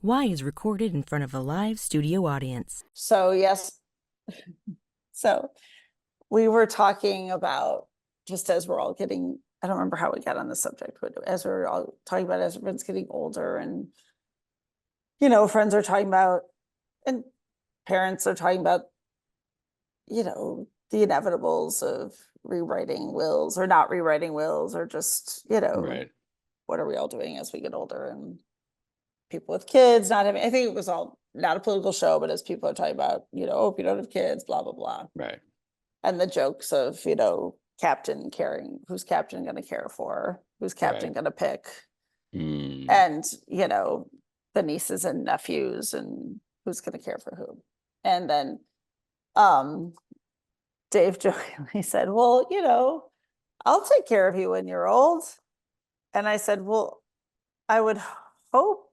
Y is recorded in front of a live studio audience. So, yes. So we were talking about, just as we're all getting, I don't remember how we got on the subject, but as we're all talking about, as everyone's getting older and, friends are talking about, and parents are talking about, the inevitables of rewriting wills or not rewriting wills, or just, Right. what are we all doing as we get older, and people with kids not having, I think it was all not a political show, but as people are talking about, oh, if you don't have kids, blah, blah, blah. Right. And the jokes of, captain caring, who's captain going to care for, who's captain going to pick. And, the nieces and nephews and who's going to care for who. And then Dave jokingly said, well, I'll take care of you when you're old. And I said, well, I would hope,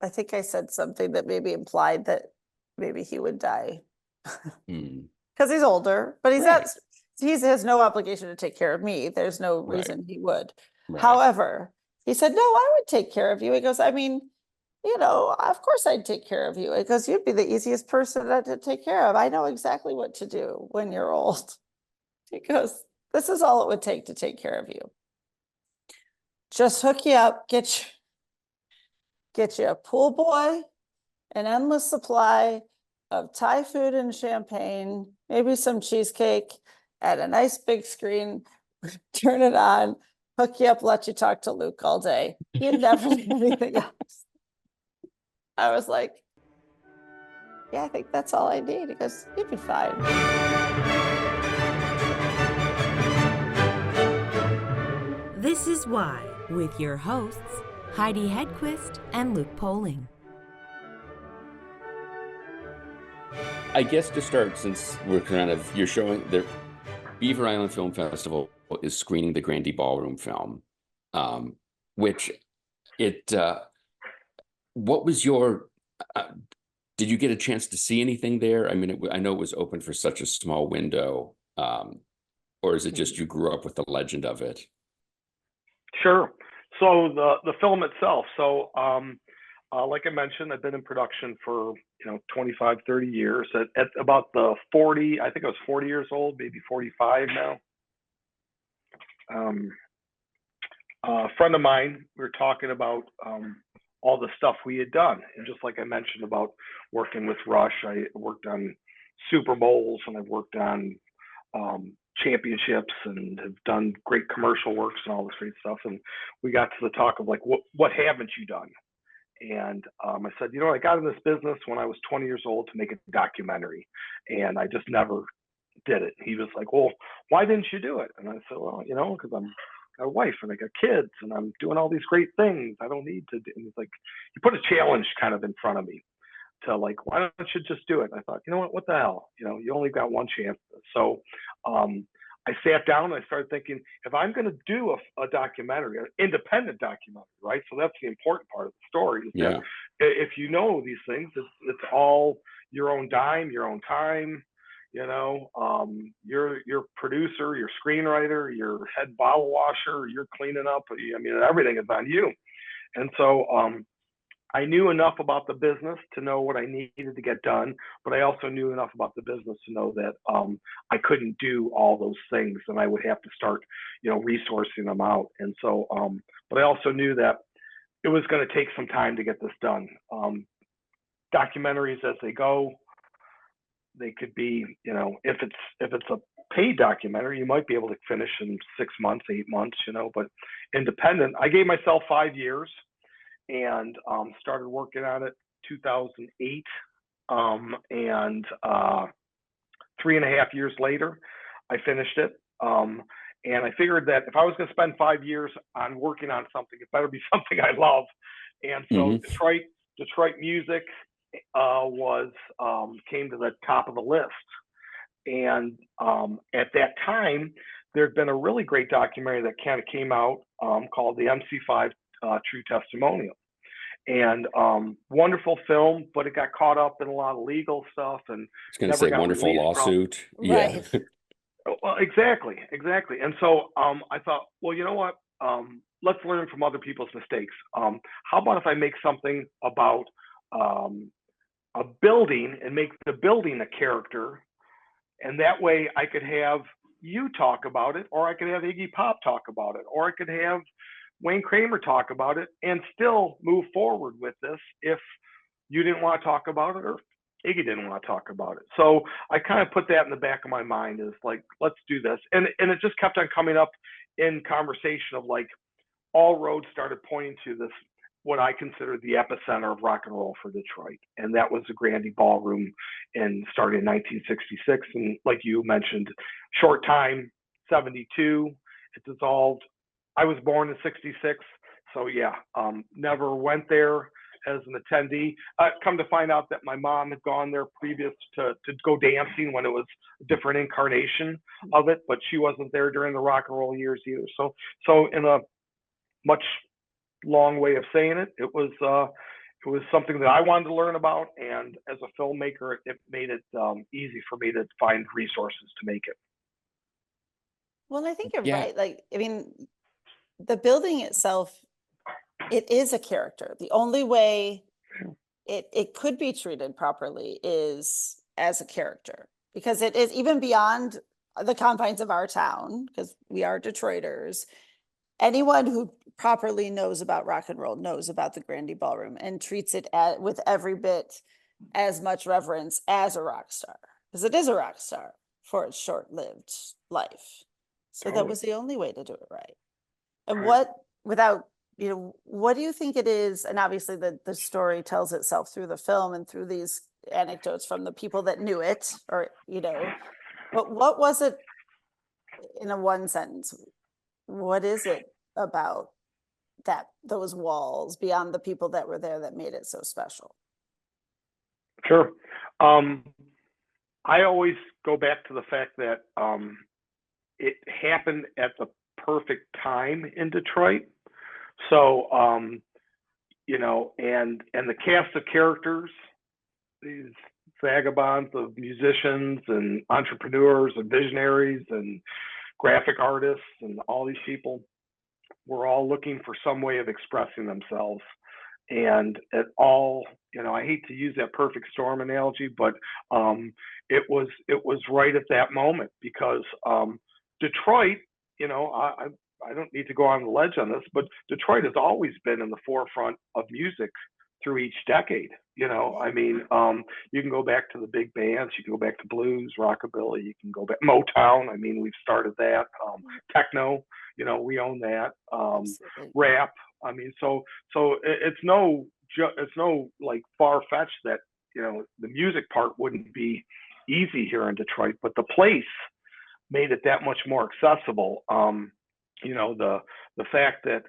I think I said something that maybe implied that maybe he would die because he's older, but he's not, he has no obligation to take care of me. There's no reason he would. However, he said, no, I would take care of you. He goes, I mean, of course I'd take care of you. It goes, you'd be the easiest person to take care of. I know exactly what to do when you're old. He goes, this is all it would take to take care of you. Just hook you up, get you a pool boy, an endless supply of Thai food and champagne, maybe some cheesecake, and a nice big screen. Turn it on, hook you up, let you talk to Luke all day. You'd never need anything else. I was like, yeah, I think that's all I need. He goes, you'd be fine. This is Why, with your hosts, Heidi Hedquist and Luke Poling. I guess to start, since you're showing the Beaver Island Film Festival is screening the Grande Ballroom film, which what was your, did you get a chance to see anything there? I mean, I know it was open for such a small window, or is it just you grew up with the legend of it? Sure. So the film itself. So like I mentioned, I've been in production for 25, 30 years. At about the 40, I think I was 40 years old, maybe 45 now. A friend of mine, we were talking about all the stuff we had done, and just like I mentioned about working with Rush, I worked on Super Bowls and I've worked on championships and have done great commercial works and all this great stuff. And we got to the talk of like, what haven't you done? And I said, I got in this business when I was 20 years old to make a documentary, and I just never did it. He was like, well, why didn't you do it? And I said, well, because I'm got a wife and I got kids and I'm doing all these great things. I don't need to do. And he's like, he put a challenge kind of in front of me to like, why don't you just do it? And I thought, what the hell? You only got one chance. So I sat down and I started thinking, if I'm going to do a documentary, an independent documentary, right? So that's the important part of the story. Is that if you know these things, it's all your own dime, your own time. Your producer, your screenwriter, your head bottle washer, you're cleaning up. I mean, everything is on you. And so I knew enough about the business to know what I needed to get done, but I also knew enough about the business to know that I couldn't do all those things, and I would have to start, resourcing them out. And so, but I also knew that it was going to take some time to get this done. Documentaries as they go, they could be, if it's a paid documentary, you might be able to finish in 6 months, 8 months, but independent, I gave myself 5 years and started working on it 2008. And 3.5 years later, I finished it. And I figured that if I was going to spend 5 years on working on something, it better be something I love. And so Detroit music came to the top of the list. And at that time, there'd been a really great documentary that kind of came out called the MC5 True Testimonial. And wonderful film, but it got caught up in a lot of legal stuff. And it's going to say wonderful lawsuit. Right. Yeah. Well, exactly. And so I thought, well, you know what? let's learn from other people's mistakes. How about if I make something about a building and make the building a character, and that way I could have you talk about it, or I could have Iggy Pop talk about it, or I could have Wayne Kramer talk about it, and still move forward with this if you didn't want to talk about it or Iggy didn't want to talk about it. So I kind of put that in the back of my mind, is like, let's do this. And it just kept on coming up in conversation of like, all roads started pointing to this, what I consider the epicenter of rock and roll for Detroit. And that was the Grande Ballroom, and started in 1966. And like you mentioned, short time, 72, it dissolved. I was born in 66. So yeah, never went there as an attendee. Come to find out that my mom had gone there previous to go dancing when it was a different incarnation of it, but she wasn't there during the rock and roll years either. So in a much long way of saying it, it was something that I wanted to learn about, and as a filmmaker, it made it easy for me to find resources to make it. Well, I think you're Yeah. right. Like, I mean, the building itself, it is a character. The only way it could be treated properly is as a character, because it is even beyond the confines of our town, because we are Detroiters. Anyone who properly knows about rock and roll knows about the Grande Ballroom and treats it with every bit as much reverence as a rock star, because it is a rock star for its short-lived life. So that was the only way to do it right. And what do you think it is? And obviously the story tells itself through the film and through these anecdotes from the people that knew it, or, but what was it in a one sentence? What is it about those walls beyond the people that were there that made it so special? Sure. I always go back to the fact that it happened at the perfect time in Detroit. So, and the cast of characters, these vagabonds of musicians and entrepreneurs and visionaries and graphic artists and all these people were all looking for some way of expressing themselves. And it all, I hate to use that perfect storm analogy, but it was right at that moment, because Detroit, I don't need to go on the ledge on this, but Detroit has always been in the forefront of music through each decade. I mean, you can go back to the big bands, you can go back to blues, rockabilly, you can go back Motown. I mean, we've started that. Techno, we own that. Rap. I mean, so it's no like far-fetched that the music part wouldn't be easy here in Detroit, but the place made it that much more accessible. The fact that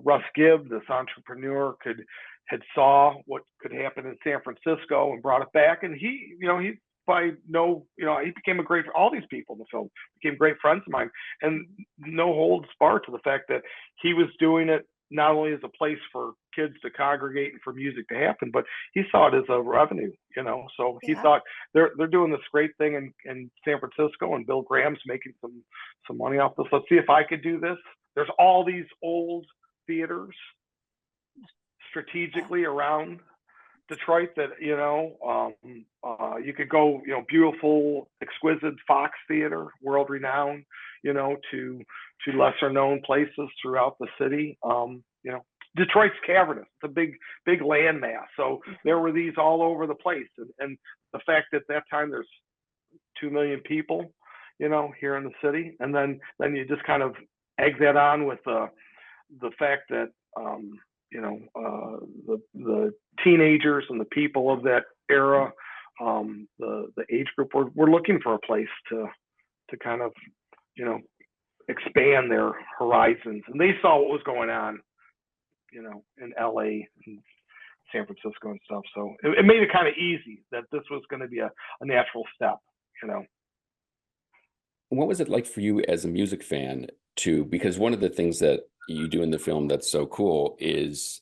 Russ Gibb, this entrepreneur, had saw what could happen in San Francisco and brought it back, and he became all these people in the film became great friends of mine, and no holds barred to the fact that he was doing it not only as a place for kids to congregate and for music to happen, but he saw it as a revenue, so he thought they're doing this great thing in San Francisco, and Bill Graham's making some money off this. Let's see if I could do this. There's all these old theaters strategically around Detroit that, you could go, beautiful, exquisite Fox Theater, world renowned, to lesser known places throughout the city. Detroit's cavernous. It's a big landmass. So there were these all over the place. And the fact that that time there's 2 million people, here in the city. And then you just kind of egg that on with the fact that, the teenagers and the people of that era, the age group were looking for a place to kind of, expand their horizons. And they saw what was going on, in LA and San Francisco and stuff. So it made it kind of easy that this was going to be a natural step, What was it like for you as a music fan because one of the things that you do in the film that's so cool is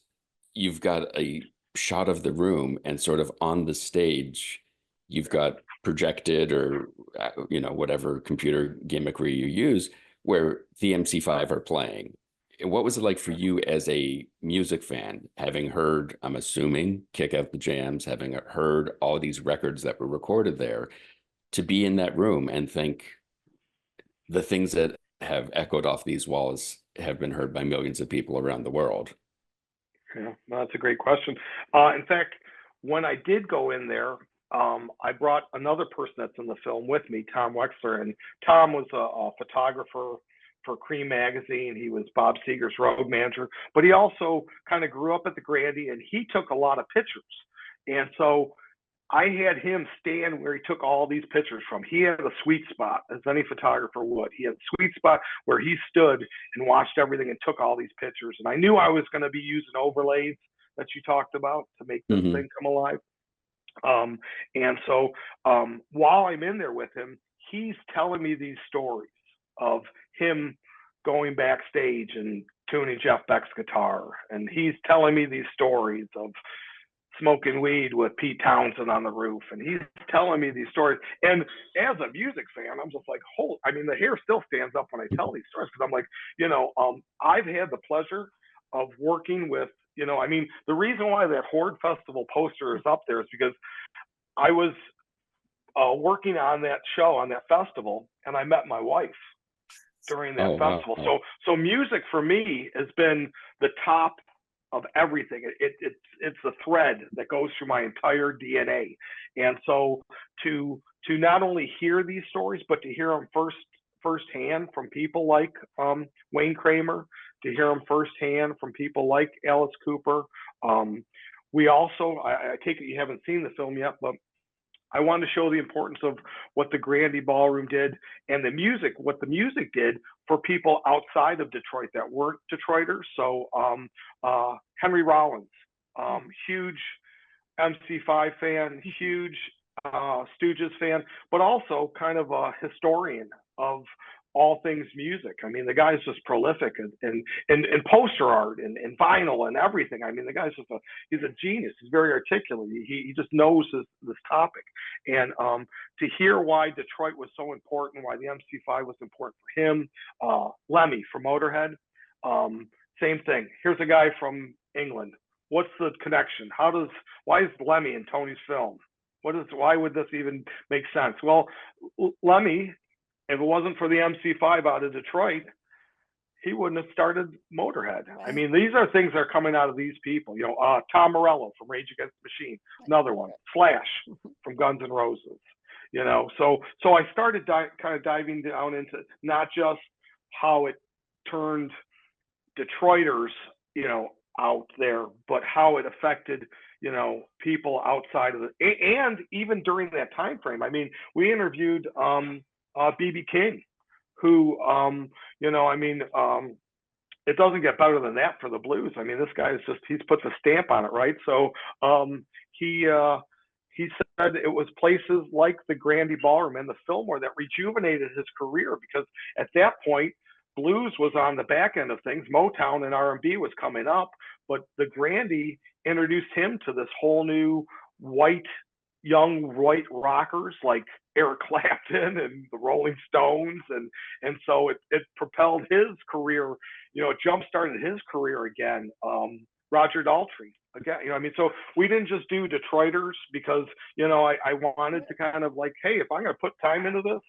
you've got a shot of the room, and sort of on the stage, you've got projected or, whatever computer gimmickry you use, where the MC5 are playing. what was it like for you as a music fan, having heard, I'm assuming, Kick Out the Jams, having heard all these records that were recorded there, to be in that room and think the things that have echoed off these walls have been heard by millions of people around the world? Yeah, no, that's a great question. In fact, when I did go in there, I brought another person that's in the film with me, Tom Wexler, and Tom was a photographer for Cream Magazine. He was Bob Seger's road manager, but he also kind of grew up at the Grande, and he took a lot of pictures. And so I had him stand where he took all these pictures from. He had a sweet spot, as any photographer would. He had a sweet spot where he stood and watched everything and took all these pictures. And I knew I was going to be using overlays that you talked about to make this thing come alive. And so while I'm in there with him, he's telling me these stories of him going backstage and tuning Jeff Beck's guitar. And he's telling me these stories of smoking weed with Pete Townsend on the roof, and he's telling me these stories. And as a music fan, I'm just like, I mean, the hair still stands up when I tell these stories, because I'm like, I've had the pleasure of working with, I mean, the reason why that Horde Festival poster is up there is because I was working on that show, on that festival, and I met my wife during that festival. Wow. So music for me has been the top of everything. It's the thread that goes through my entire DNA. And so to not only hear these stories, but to hear them firsthand from people like Wayne Kramer, to hear them firsthand from people like Alice Cooper. We also, I take it you haven't seen the film yet, but I wanted to show the importance of what the Grande Ballroom did and what the music did for people outside of Detroit that weren't Detroiters. So Henry Rollins, huge MC5 fan, huge Stooges fan, but also kind of a historian of all things music. I mean, the guy's just prolific in poster art and vinyl and everything. I mean, the guy's just he's a genius. He's very articulate. He just knows this topic. And to hear why Detroit was so important, why the MC5 was important for him, Lemmy from Motorhead, same thing. Here's a guy from England. What's the connection? Why is Lemmy in Tony's film? Why would this even make sense? Well, Lemmy, if it wasn't for the MC5 out of Detroit, he wouldn't have started Motorhead. Right. I mean, these are things that are coming out of these people. Tom Morello from Rage Against the Machine, another one. Slash from Guns N' Roses. So I started kind of diving down into not just how it turned Detroiters, out there, but how it affected, people outside of and even during that time frame. I mean, we interviewed BB King, who, it doesn't get better than that for the blues. I mean, this guy is he's put the stamp on it, right? So he said it was places like the Grande Ballroom and the Fillmore that rejuvenated his career, because at that point, blues was on the back end of things. Motown and R&B was coming up, but the Grande introduced him to this whole new young white rockers like Eric Clapton and the Rolling Stones, and so it propelled his career. It jump-started his career again. Roger Daltrey again. So we didn't just do Detroiters because I wanted to kind of like, hey, if I'm going to put time into this,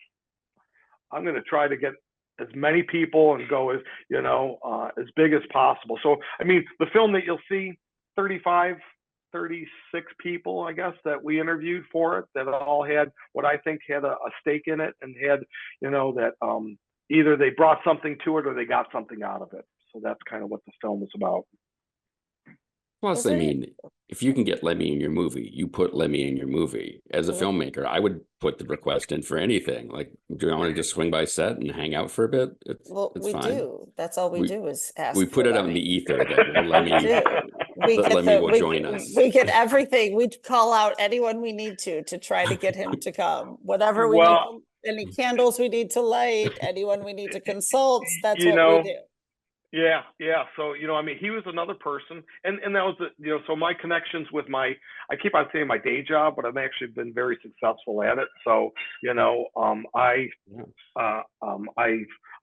I'm going to try to get as many people and go as as big as possible. So I mean, the film that you'll see, 36 people, I guess, that we interviewed for it, that all had what I think had a stake in it, and had, that either they brought something to it or they got something out of it. So that's kind of what the film is about. Plus, I mean, if you can get Lemmy in your movie, you put Lemmy in your movie. As a filmmaker, I would put the request in for anything. Like, do you want to just swing by set and hang out for a bit? It's we fine. do. That's all we do is ask. We put it out in the ether that Lemmy will join us. We get everything. We call out anyone we need to try to get him to come. Whatever we need, any candles we need to light, anyone we need to consult. That's what we do. Yeah. So, he was another person, and that was, so my connections with I keep on saying my day job, but I've actually been very successful at it. So,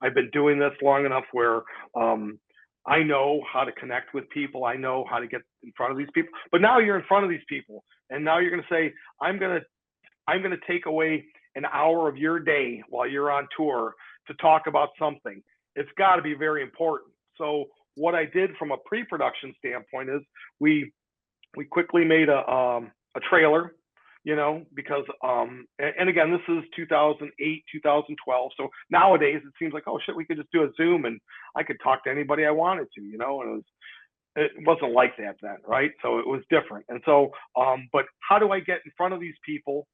I've been doing this long enough where, I know how to connect with people. I know how to get in front of these people. But now you're in front of these people, and now you're going to say, I'm going to take away an hour of your day while you're on tour to talk about something. It's got to be very important. So what I did from a pre-production standpoint is we quickly made a trailer, because and again, this is 2008, 2012. So nowadays it seems like, oh shit, we could just do a Zoom and I could talk to anybody I wanted to, and it wasn't like that then, right? So it was different. And so, but how do I get in front of these people?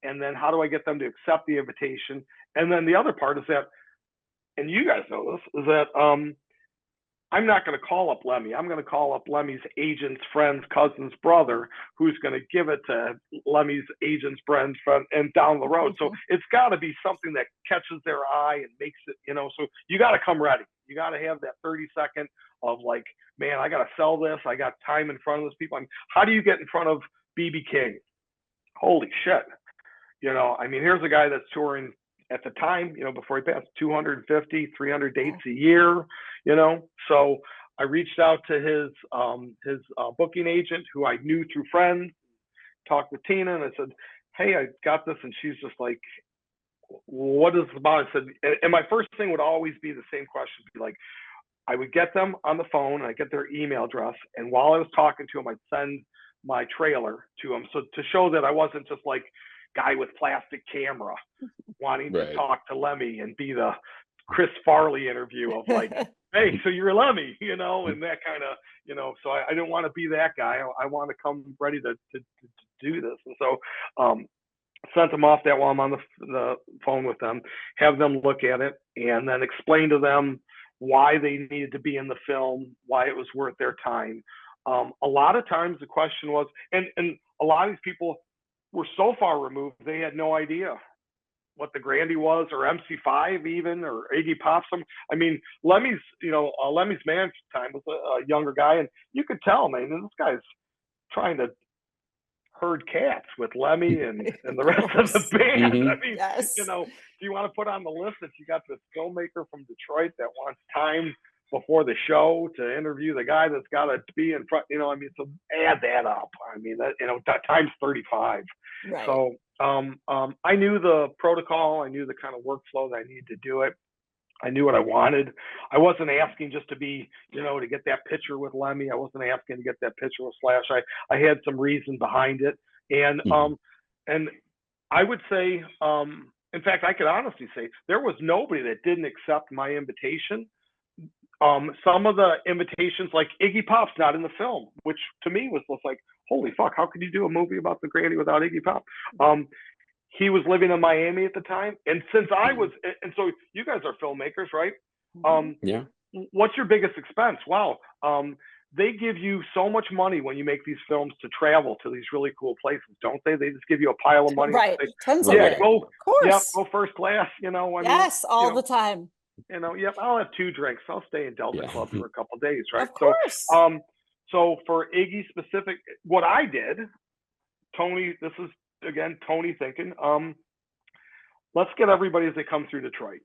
And then how do I get them to accept the invitation? And then the other part is that, and you guys know this, is that I'm not going to call up Lemmy. I'm going to call up Lemmy's agent's friend's cousin's brother, who's going to give it to Lemmy's agent's friend, and down the road. So it's got to be something that catches their eye and makes it, so you got to come ready. You got to have that 30-second of like, man, I got to sell this. I got time in front of those people. I mean, how do you get in front of BB King? Holy shit. Here's a guy that's touring at the time, before he passed, 250, 300 dates a year, So I reached out to his booking agent, who I knew through friends, talked with Tina, and I said, hey, I got this. And she's just like, what is it about? I said, and my first thing would always be the same question, be like, I would get them on the phone, and I get their email address. And while I was talking to them, I'd send my trailer to them. So to show that I wasn't just like guy with plastic camera wanting to talk to Lemmy and be the Chris Farley interview of like, hey, so you're Lemmy, and that kind of, so I didn't want to be that guy. I want to come ready to do this. And so sent them off that while I'm on the phone with them, have them look at it, and then explain to them why they needed to be in the film, why it was worth their time. A lot of times the question was, and a lot of these people were so far removed, they had no idea what the Grande was, or MC5 even, or Iggy Pop. Lemmy's, Lemmy's man at the time was a younger guy, and you could tell, man, this guy's trying to herd cats with Lemmy and the rest of the band. Mm-hmm. Yes. Do you want to put on the list that you got this filmmaker from Detroit that wants time before the show to interview the guy that's got to be in front, so add that up. That times 35. Right. So I knew the protocol. I knew the kind of workflow that I needed to do it. I knew what I wanted. I wasn't asking just to be, to get that picture with Lemmy. I wasn't asking to get that picture with Slash. I had some reason behind it. And and I would say, in fact, I could honestly say there was nobody that didn't accept my invitation. Some of the invitations, like Iggy Pop's not in the film, which to me was just like, holy fuck, how could you do a movie about the Grande without Iggy Pop? He was living in Miami at the time. And since I was, and so you guys are filmmakers, right? Yeah. What's your biggest expense? Wow. They give you so much money when you make these films to travel to these really cool places, don't they? They just give you a pile of money. Right. Say, Tons of it. Go, of course. Yeah, go first class, Yes, all the time. Yep, I'll have 2 drinks. I'll stay in Delta Club for a couple of days, right? Of course. So for Iggy specific, what I did, Tony, this is again Tony thinking, let's get everybody as they come through Detroit.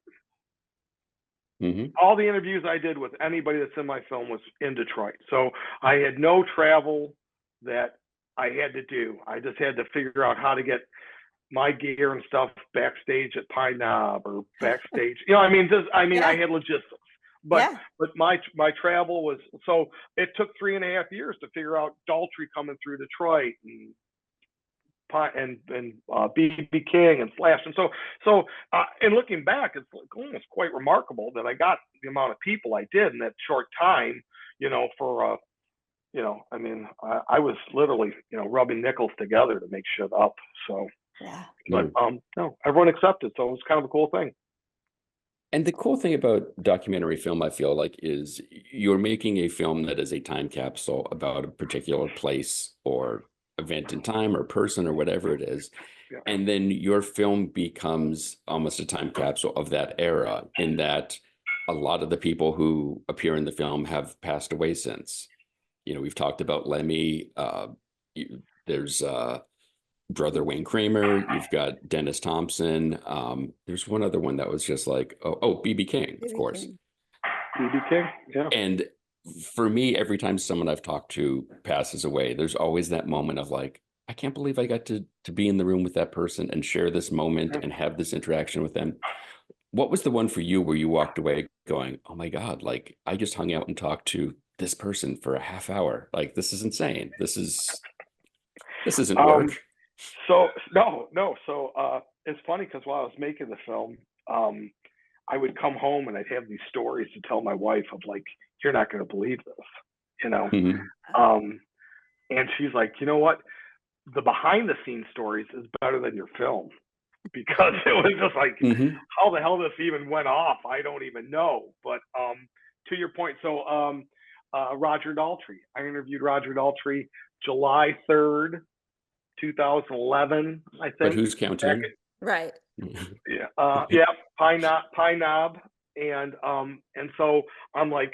Mm-hmm. All the interviews I did with anybody that's in my film was in Detroit. So I had no travel that I had to do. I just had to figure out how to get my gear and stuff backstage at Pine Knob or backstage. I had logistics. But my travel was, so it took 3.5 years to figure out Daltrey coming through Detroit and BB King and Slash. And so and looking back, it's almost quite remarkable that I got the amount of people I did in that short time, for I was literally, rubbing nickels together to make shit up. So, but no, everyone accepted. So it was kind of a cool thing. And the cool thing about documentary film, I feel like, is you're making a film that is a time capsule about a particular place or event in time or person or whatever it is. Yeah. And then your film becomes almost a time capsule of that era, in that a lot of the people who appear in the film have passed away since. We've talked about Lemmy. There's brother Wayne Kramer. You've got Dennis Thompson. There's one other one that was just like, BB King, of course. BB King, yeah. And for me, every time someone I've talked to passes away, there's always that moment of like, I can't believe I got to be in the room with that person and share this moment and have this interaction with them. What was the one for you where you walked away going, oh my God, like I just hung out and talked to this person for a half hour. Like, this is insane. This isn't Um, work. so no. So it's funny because while I was making the film, I would come home and I'd have these stories to tell my wife of like, you're not going to believe this, you know. Mhm. And she's like, you know what? The behind the scenes stories is better than your film because it was just like, Mhm. how the hell this even went off? I don't even know. But to your point, so Roger Daltrey, I interviewed Roger Daltrey July 3rd, 2011, I But think. who's counting? Right. Yeah, Pine Knob, and so I'm like,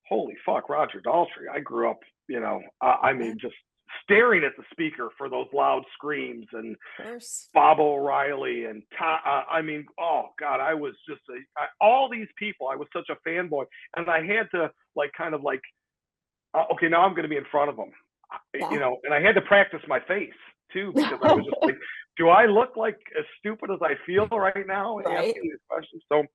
holy fuck, Roger Daltrey. I grew up, I mean, just staring at the speaker for those loud screams, and Of course. Bob O'Reilly and I mean, oh God, I was just all these people. I was such a fanboy, and I had to like kind of like, okay, now I'm going to be in front of them, and I had to practice my face too because I was just like, do I look like as stupid as I feel right now Right. asking these questions? So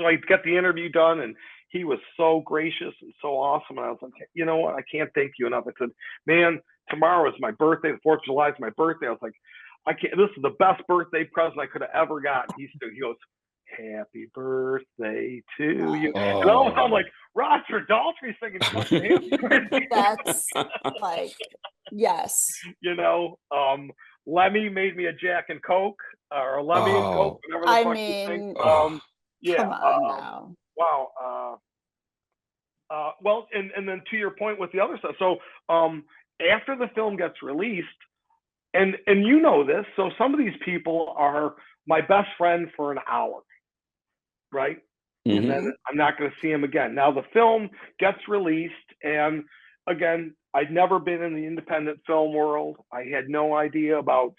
I got the interview done, and he was so gracious and so awesome. And I was like, you know what? I can't thank you enough. I said, man, tomorrow is my birthday. The 4th of July is my birthday. I was like, I can't. This is the best birthday present I could have ever gotten. He goes, happy birthday to you. Oh. And all of a sudden, I'm like, Roger Daltrey singing fucking happy birthday. That's like, yes. Lemmy made me a Jack and Coke or a Lemmy and Coke, whatever the I fuck you think. mean, Yeah. come on now. Wow. Well, and then to your point with the other stuff. So after the film gets released, and you know this, so some of these people are my best friend for an hour, right? Mhm. And then I'm not going to see him again. Now the film gets released, and again, I'd never been in the independent film world. I had no idea about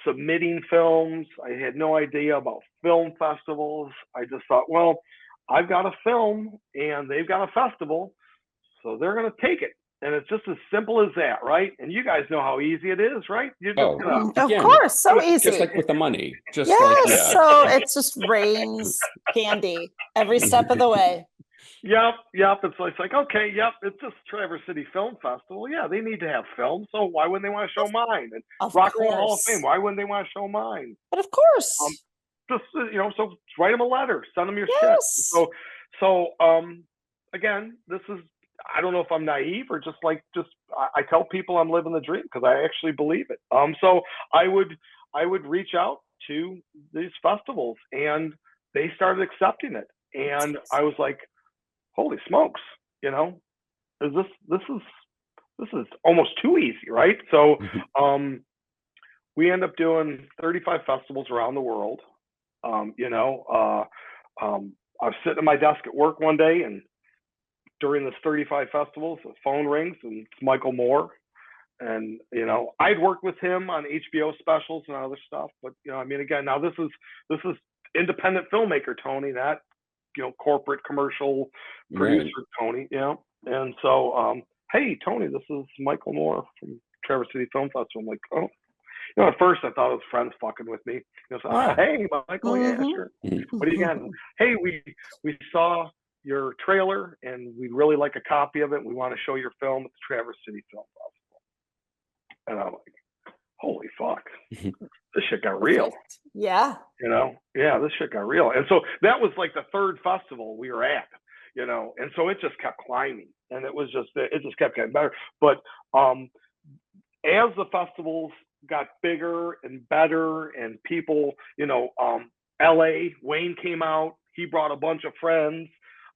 submitting films. I had no idea about film festivals. I just thought, well, I've got a film and they've got a festival, so they're going to take it. And it's just as simple as that, right? And you guys know how easy it is, right? You're just gonna, Of Again, course, so easy. just like with the money. Just Yes, like, yeah. so it's just rains candy every step of the way. Yep. It's like, okay, yep, it's just Traverse City Film Festival. Yeah, they need to have film, so why wouldn't they want to show mine? And Of Rock and Roll Hall of course. Fame, why wouldn't they want to show mine? But of course. Just so write them a letter, send them your Yes. shit. So again, this is, I don't know if I'm naive or just I tell people I'm living the dream because I actually believe it. So I would reach out to these festivals, and they started accepting it, and I was like, holy smokes, this is almost too easy, right? So we end up doing 35 festivals around the world. I was sitting at my desk at work one day, and during this 35 festivals, the phone rings, and it's Michael Moore. And I'd worked with him on HBO specials and other stuff, but I mean, again, now this is independent filmmaker Tony, not corporate commercial producer Tony. And so hey Tony, this is Michael Moore from Traverse City Film Festival. I'm like, oh. At first I thought it was friends fucking with me. Hey Michael, yeah, sure. What do you got? Hey, we saw your trailer and we'd really like a copy of it. We want to show your film at the Traverse City Film Festival. And I'm like, holy fuck, this shit got real. Yeah. Yeah, this shit got real. And so that was like the 3rd festival we were at, and so it just kept climbing, and it just kept getting better. But as the festivals got bigger and better, and people, LA, Wayne came out, he brought a bunch of friends.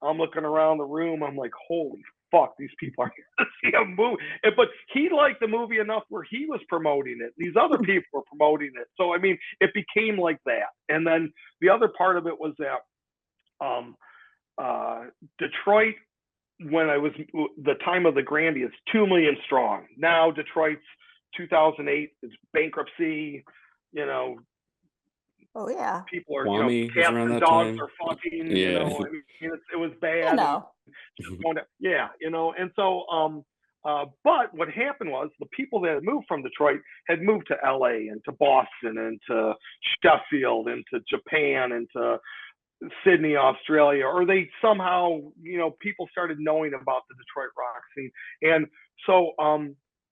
I'm looking around the room, I'm like, holy fuck, these people are here to see a movie. But he liked the movie enough where he was promoting it. These other people were promoting it. So, I mean, it became like that. And then the other part of it was that Detroit, when I was the time of the Grande, is 2 million strong. Now Detroit's 2008 is bankruptcy, Oh yeah. People are, cats and dogs are fucking, I mean, it was bad. going to, yeah, and so but what happened was the people that had moved from Detroit had moved to LA and to Boston and to Sheffield and to Japan and to Sydney, Australia, or they somehow, people started knowing about the Detroit rock scene. And so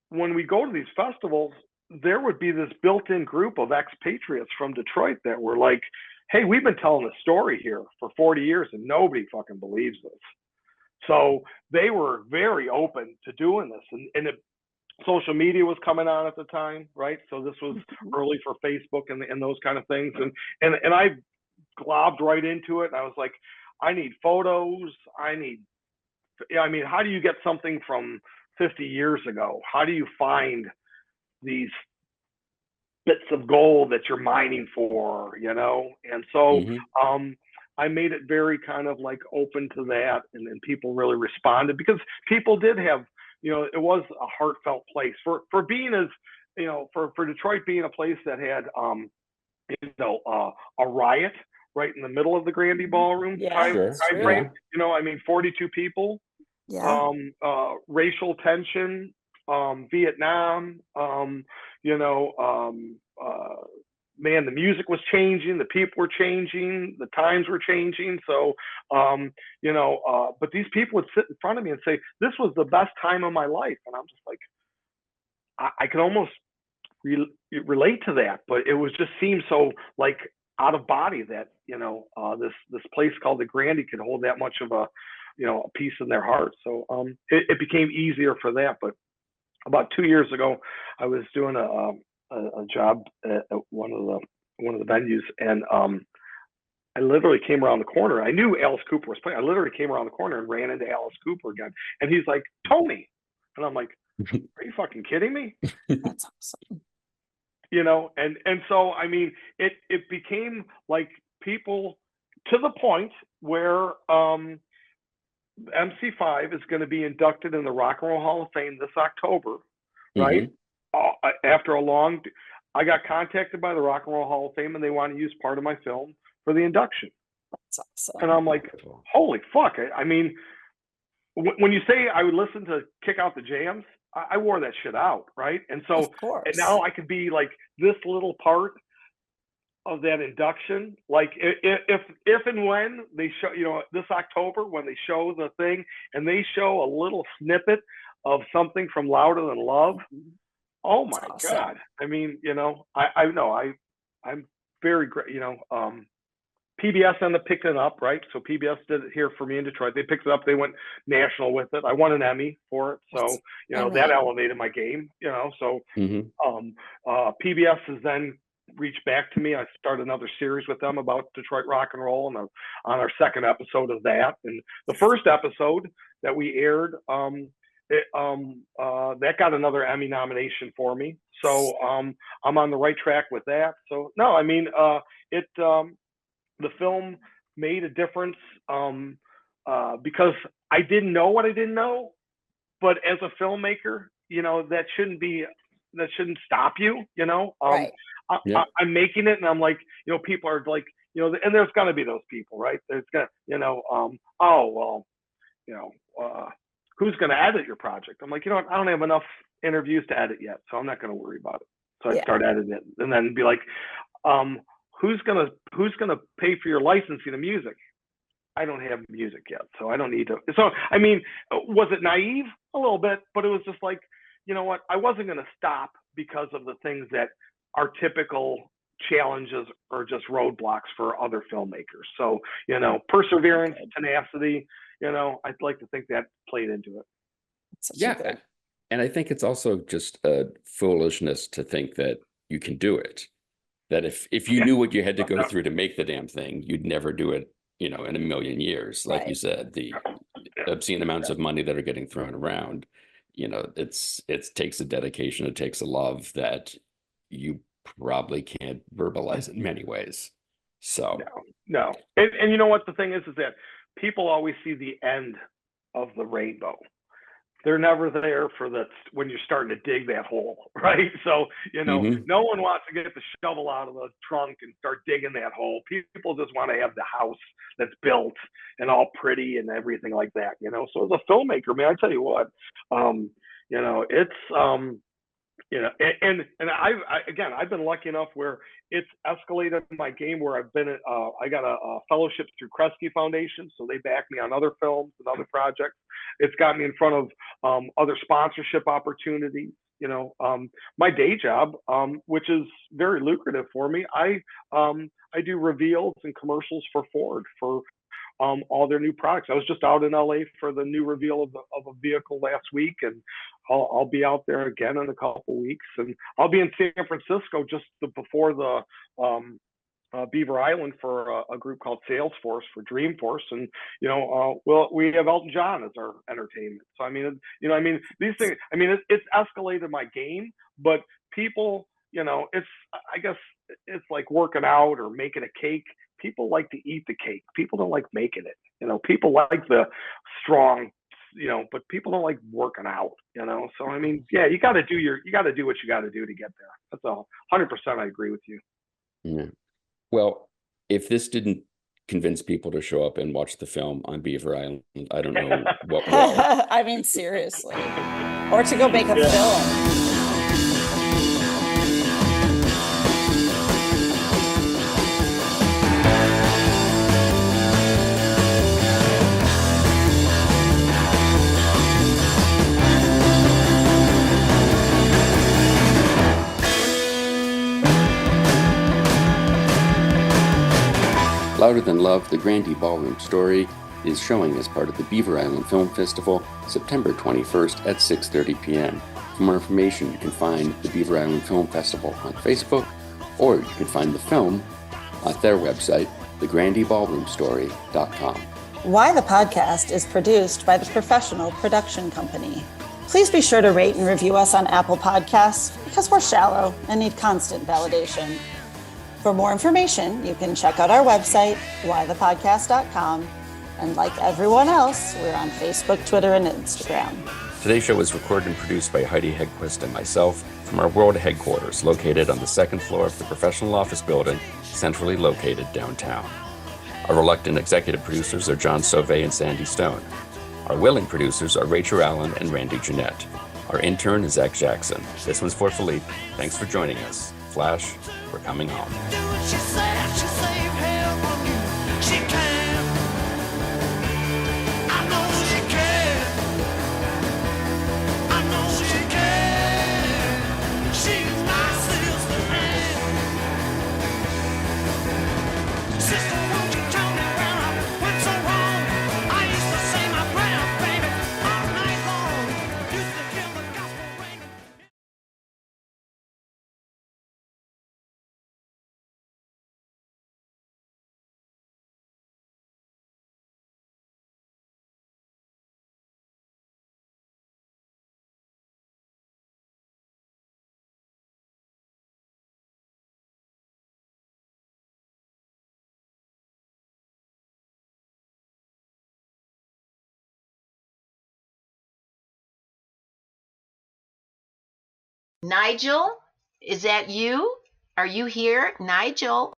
when we go to these festivals, there would be this built-in group of expatriates from Detroit that were like, hey, we've been telling a story here for 40 years and nobody fucking believes this. So they were very open to doing this. And social media was coming on at the time, right? So this was early for Facebook and those kind of things. And I globbed right into it. And I was like, I need photos. I mean, how do you get something from 50 years ago? How do you find these bits of gold that you're mining for, And so I made it very kind of like open to that, and then people really responded because people did have, it was a heartfelt place for being as, for Detroit being a place that had, a riot right in the middle of the Grande Ballroom time frame. 42 people, racial tension, Vietnam, man, the music was changing, the people were changing, the times were changing. So, but these people would sit in front of me and say, this was the best time of my life. And I'm just like, I can almost relate to that, but it was just seemed so like out of body that, this place called the Grande could hold that much of a piece in their heart. So it became easier for that. But about 2 years ago, I was doing a job at one of the venues, and I literally came around the corner. I knew Alice Cooper was playing. I literally came around the corner and ran into Alice Cooper again, and he's like, Tony, and I'm like, are you fucking kidding me? That's awesome. And so I mean, it became like people to the point where MC5 is going to be inducted in the Rock and Roll Hall of Fame this October, right? After I got contacted by the Rock and Roll Hall of Fame, and they want to use part of my film for the induction. That's awesome. And I'm like, holy fuck! I mean, when you say I would listen to Kick Out the Jams, I wore that shit out, right? And so, and now I could be like this little part of that induction. Like if and when they show, this October, when they show the thing and they show a little snippet of something from Louder Than Love. Oh my God. I mean, I know I'm very great, PBS ended up picking it up, right? So PBS did it here for me in Detroit. They picked it up. They went national with it. I won an Emmy for it. So, that elevated my game, so PBS has then reached back to me. I started another series with them about Detroit rock and roll, and on our second episode of that. And the first episode that we aired, that got another Emmy nomination for me. So I'm on the right track with that. So no, I mean, the film made a difference because I didn't know what I didn't know, but as a filmmaker, that shouldn't stop you, Right. I'm making it, and I'm like, people are like, and there's gonna be those people, right? There's gonna, who's gonna edit your project? I'm like, I don't have enough interviews to edit yet, so I'm not gonna worry about it. So I start editing it, and then be like, who's gonna pay for your licensing of music? I don't have music yet, so I don't need to. So I mean, was it naive? A little bit, but it was just like, you know what? I wasn't gonna stop because of the things that are typical challenges or just roadblocks for other filmmakers. So, perseverance, tenacity, I'd like to think that played into it. Yeah. And I think it's also just a foolishness to think that you can do it. That if you knew what you had to go through to make the damn thing, you'd never do it, in a million years. Like you said, the obscene amounts of money that are getting thrown around, it takes a dedication, it takes a love that you probably can't verbalize in many ways. So no. And you know what the thing is that people always see the end of the rainbow. they're never there for the when you're starting to dig that hole, right? So, Hmm. no one wants to get the shovel out of the trunk and start digging that hole. People just want to have the house that's built and all pretty and everything like that. So as a filmmaker, man, I tell you what, it's and I've been lucky enough where it's escalated my game where I've been I got a fellowship through Kresge Foundation, so they back me on other films and other projects. It's got me in front of other sponsorship opportunities. My day job, which is very lucrative for me, I do reveals and commercials for Ford for all their new products. I was just out in LA for the new reveal of a vehicle last week, and I'll be out there again in a couple weeks, and I'll be in San Francisco just before the Beaver Island for a group called Salesforce for Dreamforce, and we have Elton John as our entertainment. So these things. It's escalated my game, but people, I guess it's like working out or making a cake. People like to eat the cake. People don't like making it. People like the strong, but people don't like working out. So yeah, you got to do what you got to do to get there. That's 100%. I agree with you. Yeah. Well, if this didn't convince people to show up and watch the film on Beaver Island, I don't know what will. I mean, seriously. Or to go make a film. Louder Than Love, the Grande Ballroom Story is showing as part of the Beaver Island Film Festival, September 21st at 6:30 p.m. For more information, you can find the Beaver Island Film Festival on Facebook, or you can find the film at their website, thegrandeballroomstory.com. Why the Podcast is produced by the Professional Production Company. Please be sure to rate and review us on Apple Podcasts because we're shallow and need constant validation. For more information, you can check out our website, whythepodcast.com. And like everyone else, we're on Facebook, Twitter, and Instagram. Today's show was recorded and produced by Heidi Hedquist and myself from our world headquarters located on the second floor of the professional office building, centrally located downtown. Our reluctant executive producers are John Sauvé and Sandy Stone. Our willing producers are Rachel Allen and Randy Jeanette. Our intern is Zach Jackson. This one's for Philippe. Thanks for joining us. Flash, we're coming home. Nigel, is that you? Are you here, Nigel?